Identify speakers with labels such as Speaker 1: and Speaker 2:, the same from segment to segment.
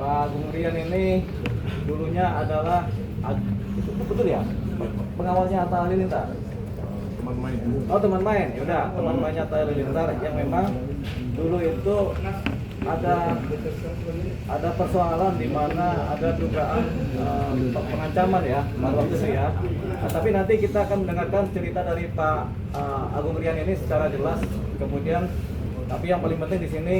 Speaker 1: Pak Agung Rian ini dulunya adalah itu betul ya? Pengawalnya Atta Halilintar.
Speaker 2: Teman main.
Speaker 1: Oh, teman main. Ya udah, teman mainnya Atta Halilintar yang memang dulu itu ada persoalan di mana ada dugaan pengancaman ya pada waktu itu ya. Nah, tapi nanti kita akan mendengarkan cerita dari Pak Agung Rian ini secara jelas. Kemudian, tapi yang paling penting di sini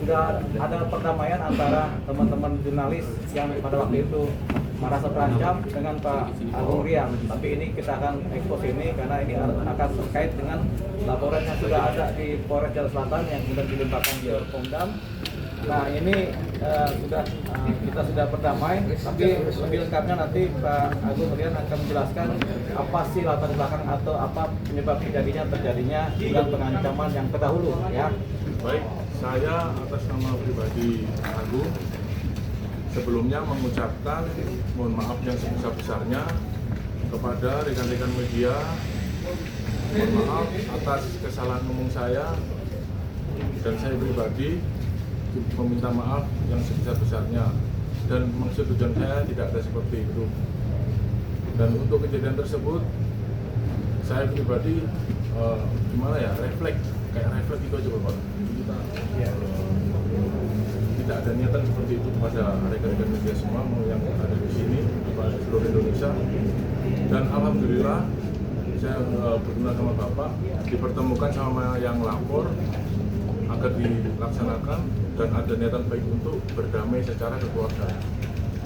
Speaker 1: sudah ada perdamaian antara teman-teman jurnalis yang pada waktu itu merasa terancam dengan Pak Agung Rian. Tapi ini kita akan ekspos ini karena ini akan terkait dengan laporan yang sudah ada di Polres Jakarta Selatan yang sudah dilimpahkan ke Pemdam. Nah ini kita sudah berdamai, tapi lebih lengkapnya nanti Pak Agung Rian akan menjelaskan apa sih latar belakang atau apa penyebab terjadinya dengan pengancaman yang terdahulu ya.
Speaker 2: Baik, saya atas nama pribadi Agung sebelumnya mengucapkan mohon maaf yang sebesar-besarnya kepada rekan-rekan media. Mohon maaf atas kesalahan umum saya dan saya pribadi meminta maaf yang sebesar-besarnya dan maksud tujuan saya tidak ada seperti itu. Dan untuk kejadian tersebut saya pribadi gimana ya, refleks itu aja Bapak. Kita tidak ada niatan seperti itu kepada rekan-rekan media semua yang ada di sini kepada seluruh Indonesia. Dan alhamdulillah saya berguna sama Bapak dipertemukan sama yang lapor agar dilaksanakan dan ada niatan baik untuk berdamai secara kekeluargaan.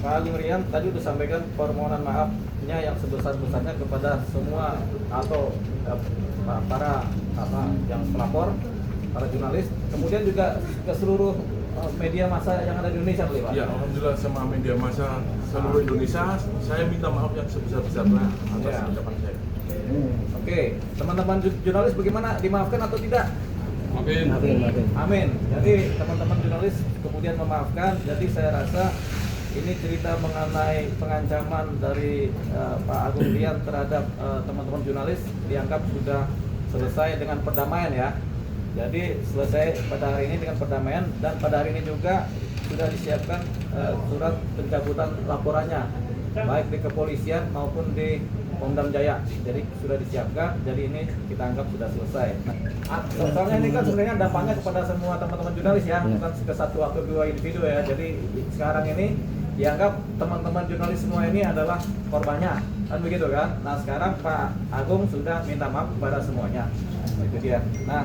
Speaker 1: Pak Agung Rian tadi sudah sampaikan permohonan maafnya yang sebesar-besarnya kepada semua atau para yang pelapor, para jurnalis, kemudian juga ke seluruh media massa yang ada di Indonesia, Pak.
Speaker 2: Ya, alhamdulillah sama media massa seluruh Indonesia, saya minta maaf yang sebesar-besarnya atas ucapan saya.
Speaker 1: Oke, teman-teman jurnalis bagaimana, dimaafkan atau tidak?
Speaker 3: Amin.
Speaker 1: Amin. Jadi teman-teman jurnalis kemudian memaafkan. Jadi saya rasa ini cerita mengenai pengancaman dari Pak Agung Rian terhadap teman-teman jurnalis dianggap sudah selesai dengan perdamaian ya. Jadi selesai pada hari ini dengan perdamaian dan pada hari ini juga sudah disiapkan surat pencabutan laporannya baik di kepolisian maupun di Pemdam Jaya. Jadi sudah disiapkan. Jadi ini kita anggap sudah selesai. Soalnya ini kan sebenarnya dampaknya kepada semua teman-teman jurnalis ya, bukan ke satu atau dua individu ya. Jadi sekarang ini dianggap teman-teman jurnalis semua ini adalah korbannya, kan begitu kan? Nah sekarang Pak Agung sudah minta maaf kepada semuanya. Itu dia. Nah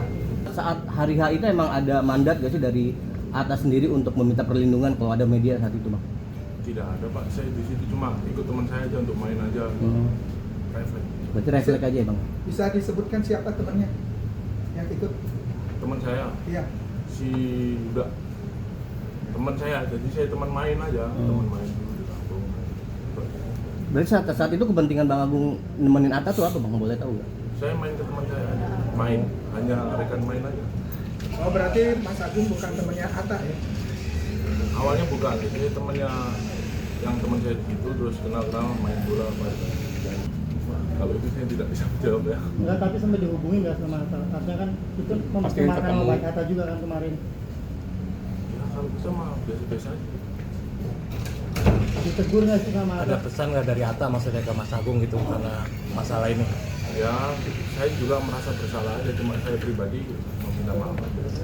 Speaker 4: saat hari H itu emang ada mandat gak sih dari atas sendiri untuk meminta perlindungan kalau ada media saat itu, Bang?
Speaker 2: Tidak ada Pak, saya di situ cuma ikut teman saya aja untuk main aja. Refleks.
Speaker 4: Berarti refleks aja ya, Bang?
Speaker 5: Bisa disebutkan siapa temannya yang ikut?
Speaker 2: Teman saya,
Speaker 5: Iya.
Speaker 2: si Yuda, teman saya, jadi saya teman main aja, teman main dulu di kampung.
Speaker 4: Berarti saat itu kepentingan Bang Agung nemenin Atta tuh apa, Bang? Boleh tahu nggak?
Speaker 2: Saya main ke teman saya aja, main, hanya rekan main aja.
Speaker 5: Oh berarti Mas Agung bukan temannya Atta ya?
Speaker 2: Awalnya bukan, jadi temannya yang teman saya gitu, terus kenal-kenal main bola apa itu. Kalau itu saya tidak bisa menjawab ya.
Speaker 6: Enggak, tapi sampai dihubungi nggak sama Atta? Artinya kan itu mempertimbangkan buat Atta juga kan kemarin.
Speaker 2: Ya kalau bisa mah biasa-biasa aja.
Speaker 6: Ditegur nggak sih sama Atta?
Speaker 3: Ada pesan nggak dari Atta maksudnya ke Mas Agung gitu karena masalah ini?
Speaker 2: Ya, saya juga merasa bersalah aja, cuma saya pribadi meminta maaf aja.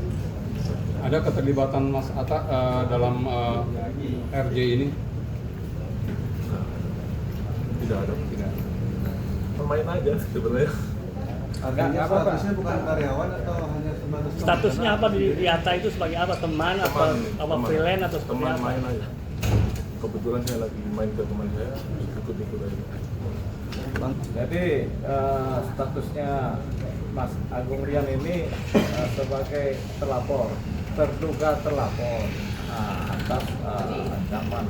Speaker 7: Ada keterlibatan Mas Atta dalam RJ ini?
Speaker 2: Nah, tidak ada. Pemain aja sebenarnya.
Speaker 1: agak apa Pak?
Speaker 5: bukan karyawan atau hanya sebatas
Speaker 8: Statusnya apa di Atta itu sebagai apa? Teman atau apa freelance atau seperti
Speaker 2: teman
Speaker 8: apa?
Speaker 2: main aja. Kebetulan saya lagi main ke teman saya, ikut-ikut aja.
Speaker 1: Jadi statusnya Mas Agung Rian ini sebagai terduga terlapor atas ancaman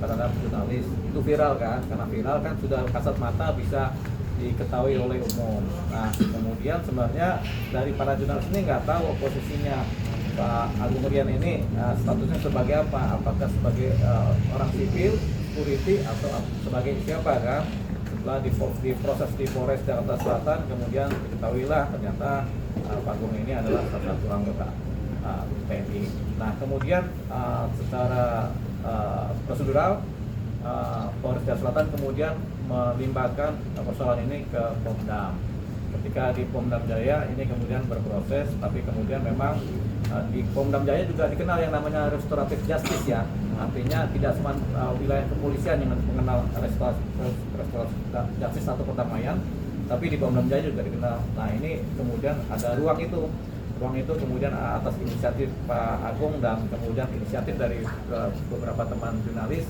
Speaker 1: terhadap jurnalis. Itu viral kan? Karena viral kan sudah kasat mata bisa diketahui oleh umum. Nah kemudian sebenarnya dari para jurnalis ini nggak tahu posisinya Pak Agung Rian ini statusnya sebagai apa? Apakah sebagai orang sipil, security atau sebagai siapa kan? Setelah diproses di Polres Jakarta Selatan, kemudian diketahuilah ternyata Pak Agung ini adalah salah satu anggota TNI. Nah kemudian secara prosedural, Polres Jakarta Selatan kemudian melimpahkan persoalan ini ke Pomdam. Ketika di Pomdam Jaya ini kemudian berproses, tapi kemudian memang di Pomdam Jaya juga dikenal yang namanya restoratif justice ya. Artinya tidak cuma wilayah kepolisian yang mengenal restoratif justice atau perdamaian, tapi di Pomdam Jaya juga dikenal. Nah ini kemudian ada ruang itu kemudian atas inisiatif Pak Agung dan kemudian inisiatif dari beberapa teman jurnalis,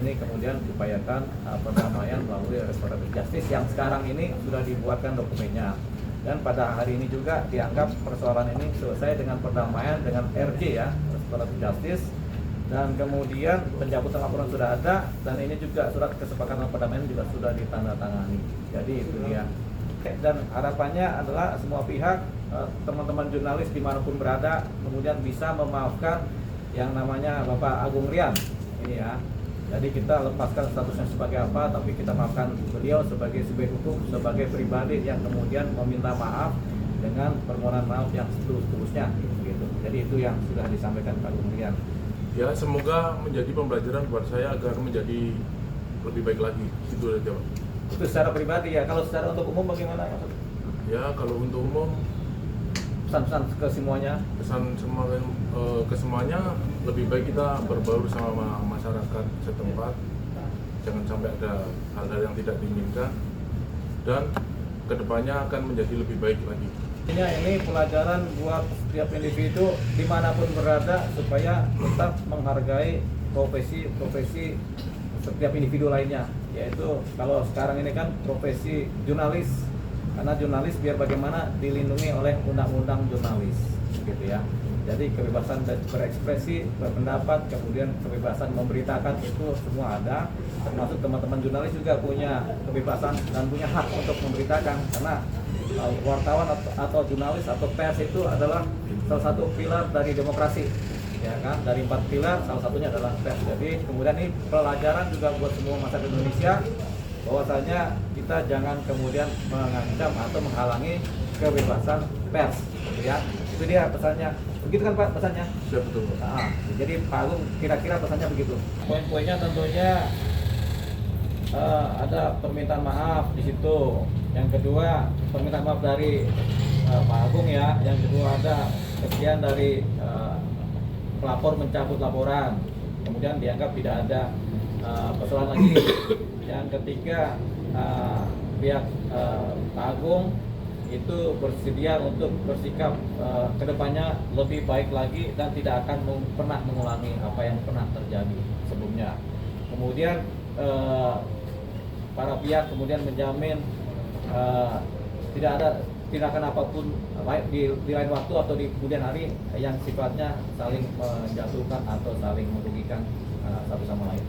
Speaker 1: ini kemudian diupayakan perdamaian melalui restoratif justice yang sekarang ini sudah dibuatkan dokumennya. Dan pada hari ini juga dianggap persoalan ini selesai dengan perdamaian dengan RJ ya, restoratif justice. Dan kemudian pencabutan laporan sudah ada, dan ini juga surat kesepakatan perdamaian juga sudah ditandatangani. Jadi itu dia. Dan harapannya adalah semua pihak, teman-teman jurnalis dimanapun berada, kemudian bisa memaafkan yang namanya Bapak Agung Rian ini ya. Jadi kita lepaskan statusnya sebagai apa, tapi kita maafkan beliau sebagai subjek hukum, sebagai pribadi yang kemudian meminta maaf dengan permohonan maaf yang setulus-tulusnya gitu. Jadi itu yang sudah disampaikan Pak Agung Rian.
Speaker 2: Ya, semoga menjadi pembelajaran buat saya agar menjadi lebih baik lagi. Itu saja, Pak.
Speaker 1: Itu secara pribadi ya. Kalau secara untuk umum bagaimana?
Speaker 2: Ya, kalau untuk umum
Speaker 1: Pesan-pesan ke semuanya.
Speaker 2: pesan ke semuanya, lebih baik kita berbaur sama masyarakat setempat, jangan sampai ada hal-hal yang tidak diinginkan, dan kedepannya akan menjadi lebih baik lagi.
Speaker 1: Ini pelajaran buat setiap individu dimanapun berada supaya tetap menghargai profesi setiap individu lainnya, yaitu kalau sekarang ini kan profesi jurnalis, karena jurnalis biar bagaimana dilindungi oleh undang-undang jurnalis gitu ya. Jadi kebebasan berekspresi, berpendapat, kemudian kebebasan memberitakan itu semua ada, termasuk teman-teman jurnalis juga punya kebebasan dan punya hak untuk memberitakan, karena wartawan atau jurnalis atau pers itu adalah salah satu pilar dari demokrasi ya kan, dari 4 pilar salah satunya adalah pers. Jadi kemudian ini pelajaran juga buat semua masyarakat Indonesia, bahwasanya kita jangan kemudian mengancam atau menghalangi kebebasan pers gitu ya. Itu dia pesannya. Begitu kan Pak pesannya?
Speaker 2: Ya, betul, Pak.
Speaker 1: Nah, jadi Pak Agung kira-kira pesannya begitu. Poin-poinnya tentunya ada permintaan maaf di situ. Yang kedua, permintaan maaf dari Pak Agung ya. Yang kedua ada kesekian dari pelapor mencabut laporan. Kemudian dianggap tidak ada persoalan lagi. Yang ketiga, pihak Pak Agung itu bersedia untuk bersikap kedepannya lebih baik lagi dan tidak akan pernah mengulangi apa yang pernah terjadi sebelumnya. Kemudian para pihak kemudian menjamin tidak ada tindakan apapun baik di lain waktu atau di kemudian hari yang sifatnya saling menjatuhkan atau saling merugikan satu sama lain.